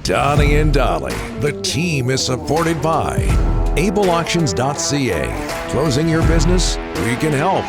Donnie and Dolly, the team is supported by ableauctions.ca. Closing your business? We can help.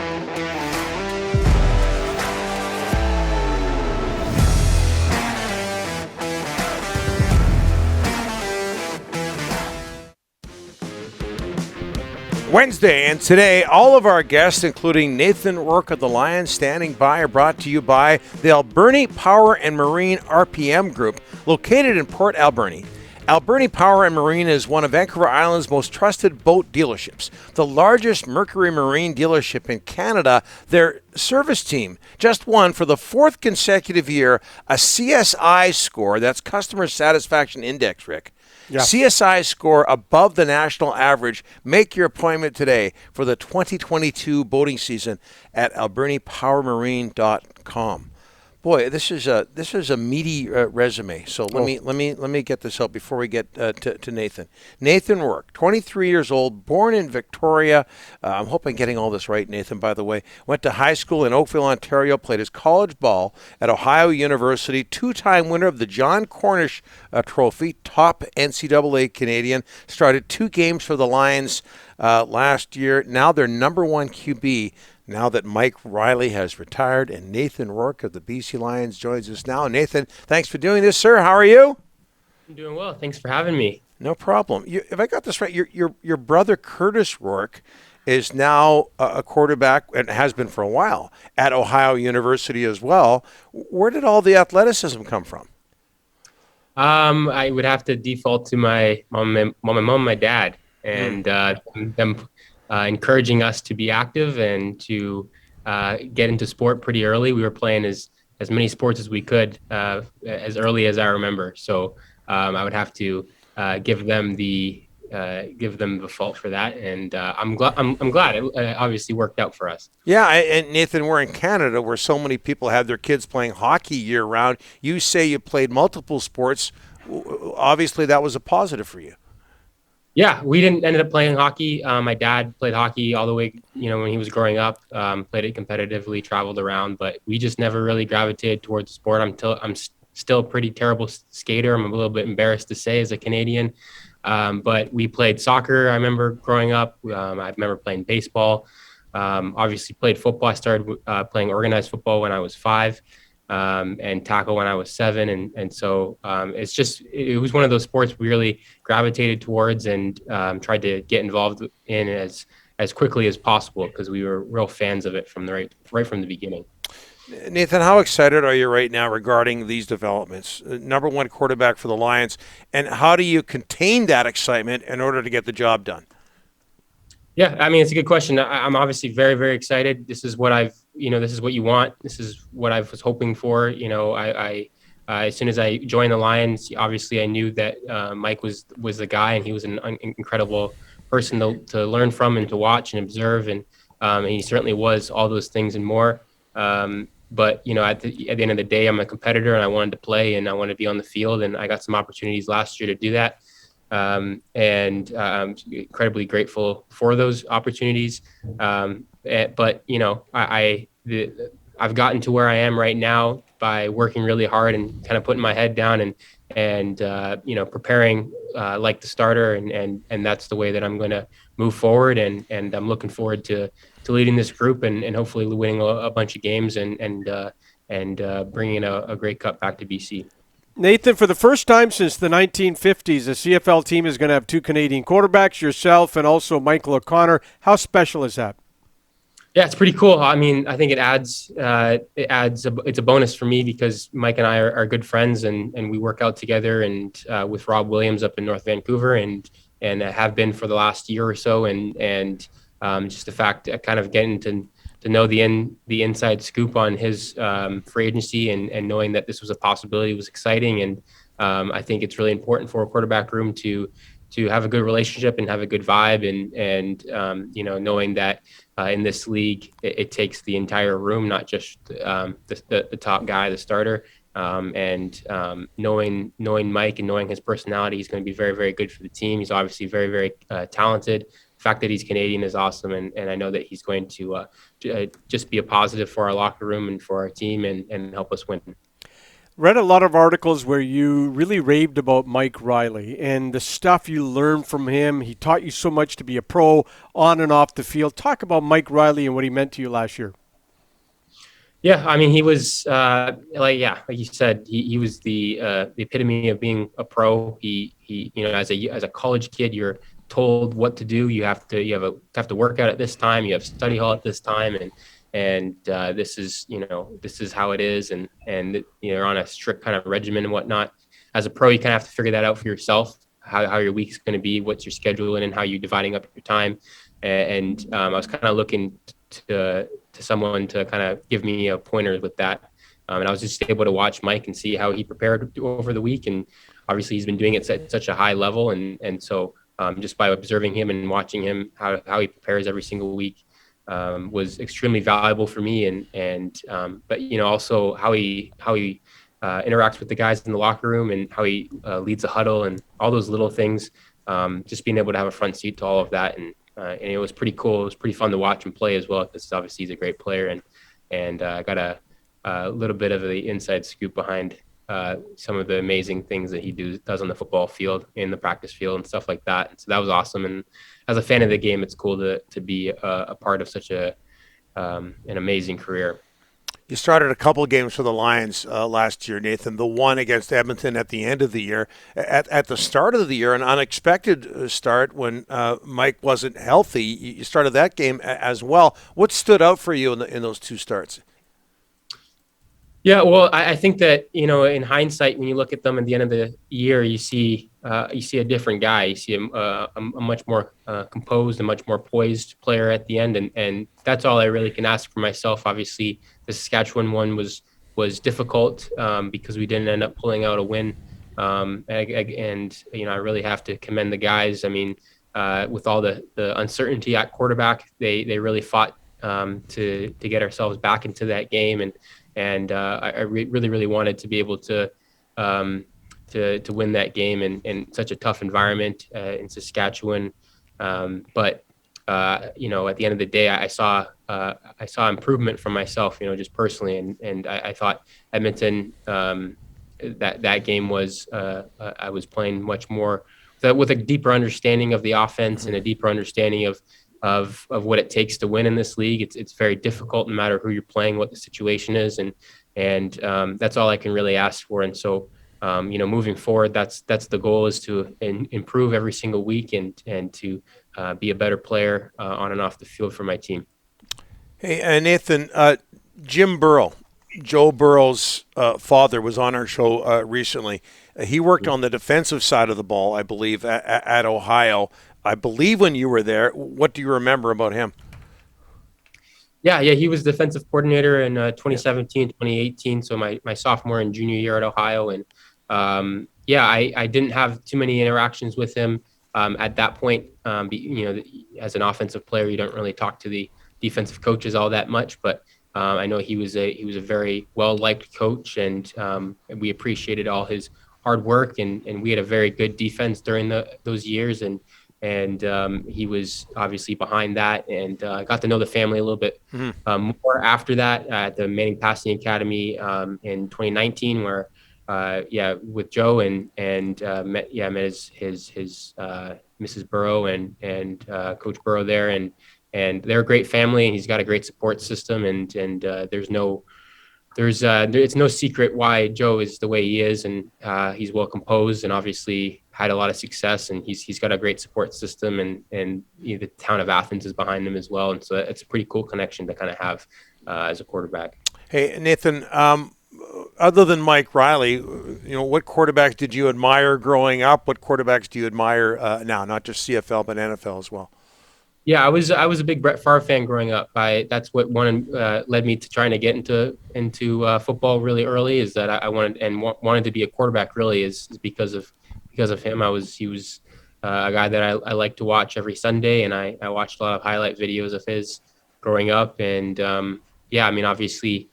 Wednesday, and today all of our guests, including Nathan Rourke of the Lions, standing by, are brought to you by the Alberni Power and Marine RPM Group, located in Port Alberni. Alberni Power and Marine is one of Vancouver Island's most trusted boat dealerships. The largest Mercury Marine dealership in Canada, their service team just won for the fourth consecutive year a CSI score, that's Customer Satisfaction Index, Rick. Yeah. CSI score above the national average. Make your appointment today for the 2022 boating season at albernipowermarine.com. Boy, this is a meaty resume. So let me get this out before we get to Nathan. Nathan Rourke, 23 years old, born in Victoria. I'm hoping I'm getting all this right, Nathan, by the way. Went to high school in Oakville, Ontario, played his college ball at Ohio University, two-time winner of the John Cornish Trophy, top NCAA Canadian. Started 2 games for the Lions last year. Now they're number 1 QB. Now that Mike Reilly has retired, and Nathan Rourke of the BC Lions joins us now. Nathan, thanks for doing this, sir. How are you? I'm doing well. Thanks for having me. No problem. If I got this right, your brother Curtis Rourke is now a quarterback, and has been for a while, at Ohio University as well. Where did all the athleticism come from? I would have to default to my mom and my dad, and them encouraging us to be active and to get into sport pretty early. We were playing as many sports as we could as early as I remember. So I would have to give them the fault for that, and I'm glad it obviously worked out for us. Yeah, and Nathan, we're in Canada where so many people have their kids playing hockey year round. You say you played multiple sports. Obviously, that was a positive for you. Yeah, we didn't end up playing hockey. My dad played hockey all the way, when he was growing up. Played it competitively, traveled around, but we just never really gravitated towards the sport. I'm still a pretty terrible skater. I'm a little bit embarrassed to say as a Canadian, but we played soccer. I remember growing up. I remember playing baseball. Obviously played football. I started playing organized football when I was 5. And tackle when I was 7. And so it was one of those sports we really gravitated towards and tried to get involved in as quickly as possible because we were real fans of it from right from the beginning. Nathan, how excited are you right now regarding these developments? Number 1 quarterback for the Lions, and how do you contain that excitement in order to get the job done? Yeah, I mean, it's a good question. I'm obviously very, very excited. This is what this is what you want. This is what I was hoping for. I as soon as I joined the Lions, obviously I knew that Mike was the guy, and he was an incredible person to learn from and to watch and observe. And he certainly was all those things and more. But, at the end of the day, I'm a competitor, and I wanted to play, and I wanted to be on the field. And I got some opportunities last year to do that. And I'm incredibly grateful for those opportunities. But I've gotten to where I am right now by working really hard and kind of putting my head down and preparing like the starter, and that's the way that I'm going to move forward. And I'm looking forward to leading this group and hopefully winning a bunch of games and bringing a Grey Cup back to BC. Nathan, for the first time since the 1950s, the CFL team is going to have 2 Canadian quarterbacks, yourself and also Michael O'Connor. How special is that? Yeah, it's pretty cool. I mean, I think it's a bonus for me because Mike and I are good friends and we work out together and with Rob Williams up in North Vancouver and have been for the last year or so. And just the fact kind of getting to know the inside scoop on his free agency and knowing that this was a possibility was exciting. And I think it's really important for a quarterback room to have a good relationship and have a good vibe and knowing that in this league, it takes the entire room, not just the top guy, the starter. Knowing Mike and knowing his personality, he's going to be very, very good for the team. He's obviously very, very talented. The fact that he's Canadian is awesome, and I know that he's going to just be a positive for our locker room and for our team and help us win. Read a lot of articles where you really raved about Mike Reilly and the stuff you learned from him. He taught you so much to be a pro on and off the field. Talk about Mike Reilly and what he meant to you last year. Yeah, I mean, he was like you said, he was the epitome of being a pro. He as a college kid, you're told what to do. You have to work out at this time. You have study hall at this time, and this is how it is, and you're on a strict kind of regimen and whatnot. As a pro, you kind of have to figure that out for yourself, how your week's going to be, what's your schedule, and how you're dividing up your time. And I was kind of looking to someone to kind of give me a pointer with that. And I was just able to watch Mike and see how he prepared over the week. And obviously he's been doing it at such a high level. And so just by observing him and watching him, how he prepares every single week was extremely valuable for me. But also how he interacts with the guys in the locker room and how he leads a huddle and all those little things, just being able to have a front seat to all of that. And it was pretty cool. It was pretty fun to watch him play as well, because obviously he's a great player, and I got a little bit of the inside scoop behind some of the amazing things that he does on the football field, in the practice field, and stuff like that. And so that was awesome. And as a fan of the game, it's cool to be a part of such an amazing career. You started a couple of games for the Lions last year, Nathan. The one against Edmonton at the end of the year. At the start of the year, an unexpected start when Mike wasn't healthy. You started that game as well. What stood out for you in those two starts? Yeah, well, I think that, in hindsight, when you look at them at the end of the year, you see a different guy. You see a much more composed and much more poised player at the end, and that's all I really can ask for myself. Obviously, the Saskatchewan one was difficult because we didn't end up pulling out a win, and I really have to commend the guys. I mean, with all the uncertainty at quarterback, they really fought to get ourselves back into that game, and I really wanted to be able to win that game in such a tough environment in Saskatchewan. But at the end of the day, I saw improvement from myself, just personally, and I thought Edmonton, that game was I was playing much more with a deeper understanding of the offense and a deeper understanding of what it takes to win in this league. It's very difficult, no matter who you're playing, what the situation is, and that's all I can really ask for. And so, moving forward, that's the goal, is to improve every single week and to be a better player on and off the field for my team. Hey, Nathan, Jim Burrow, Joe Burrow's father, was on our show recently. He worked on the defensive side of the ball, I believe, at Ohio. I believe when you were there. What do you remember about him? Yeah, he was defensive coordinator in 2017, 2018, so my sophomore and junior year at Ohio. And I didn't have too many interactions with him at that point. As an offensive player, you don't really talk to the defensive coaches all that much, but I know he was a very well-liked coach, and we appreciated all his hard work, and we had a very good defense during those years, and he was obviously behind that, and got to know the family a little bit more after that at the Manning Passing Academy in 2019, where with Joe and met his Mrs. Burrow and Coach Burrow there, and they're a great family, and he's got a great support system, and it's no secret why Joe is the way he is, and he's well composed and obviously had a lot of success, and he's got a great support system, and the town of Athens is behind him as well, and so it's a pretty cool connection to kind of have as a quarterback. Hey, Nathan, other than Mike Reilly, what quarterbacks did you admire growing up? What quarterbacks do you admire now, not just CFL but NFL as well? Yeah, I was a big Brett Favre fan growing up. That's what led me to trying to get into football really early. Is that I wanted to be a quarterback really is because of him. He was a guy that I like to watch every Sunday, and I watched a lot of highlight videos of his growing up. And obviously,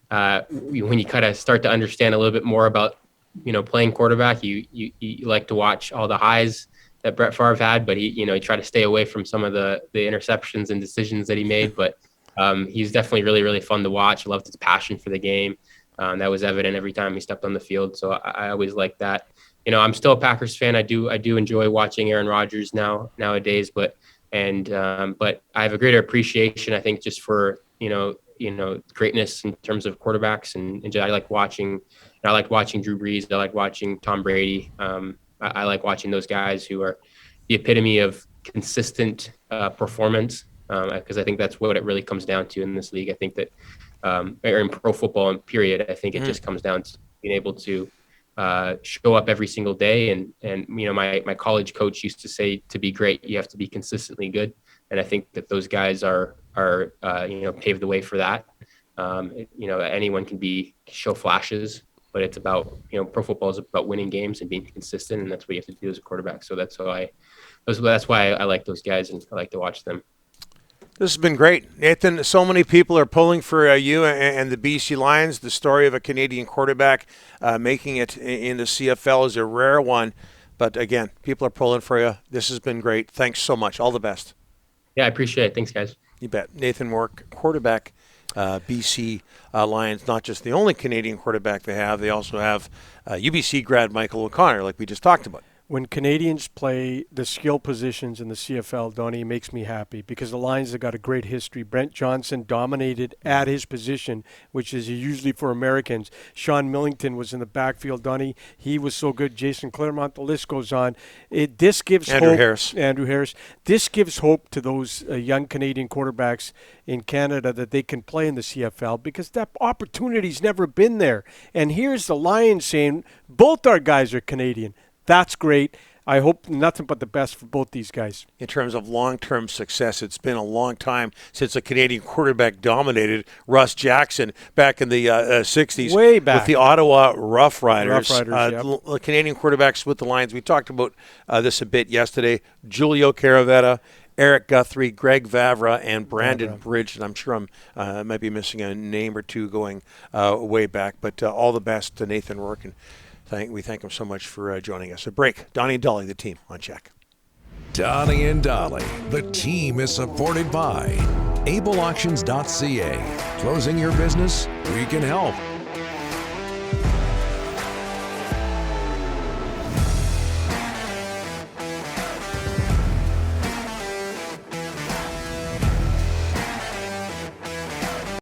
when you kind of start to understand a little bit more about playing quarterback, you like to watch all the highs that Brett Favre had, but he tried to stay away from some of the interceptions and decisions that he made. But he's definitely really, really fun to watch. I loved his passion for the game. That was evident every time he stepped on the field. So I always like that. I'm still a Packers fan. I do enjoy watching Aaron Rodgers nowadays, but I have a greater appreciation, I think, just for greatness in terms of quarterbacks, and I like watching. I like watching Drew Brees. I like watching Tom Brady. I like watching those guys who are the epitome of consistent performance, because I think that's what it really comes down to in this league. I think that, or in pro football and period, I think it just comes down to being able to show up every single day. And my college coach used to say, to be great, you have to be consistently good. And I think that those guys are paved the way for that. Anyone can show flashes, but it's about, pro football is about winning games and being consistent. And that's what you have to do as a quarterback. So that's why I like those guys and I like to watch them. This has been great, Nathan. So many people are pulling for you and the BC Lions. The story of a Canadian quarterback making it in the CFL is a rare one. But again, people are pulling for you. This has been great. Thanks so much. All the best. Yeah, I appreciate it. Thanks, guys. You bet. Nathan Rourke, quarterback, BC Lions, not just the only Canadian quarterback they have. They also have UBC grad Michael O'Connor, like we just talked about. When Canadians play the skill positions in the CFL, Donnie, it makes me happy because the Lions have got a great history. Brent Johnson dominated at his position, which is usually for Americans. Sean Millington was in the backfield, Donnie. He was so good. Jason Claremont, the list goes on. This gives Andrew hope. Harris. This gives hope to those young Canadian quarterbacks in Canada that they can play in the CFL because that opportunity's never been there. And here's the Lions saying both our guys are Canadian. That's great. I hope nothing but the best for both these guys. In terms of long-term success, it's been a long time since a Canadian quarterback dominated Russ Jackson back in the 60s. Way back. With the Ottawa Rough Riders. Yep. Canadian quarterbacks with the Lions. We talked about this a bit yesterday. Julio Caravetta, Eric Guthrie, Greg Favre, and Brandon Bridge. And I'm sure I might be missing a name or two going way back. But all the best to Nathan Rourke. And we thank him so much for joining us. A break. Donnie and Dolly, the team, on Check. Donnie and Dolly, the team is supported by ableauctions.ca. Closing your business? We can help.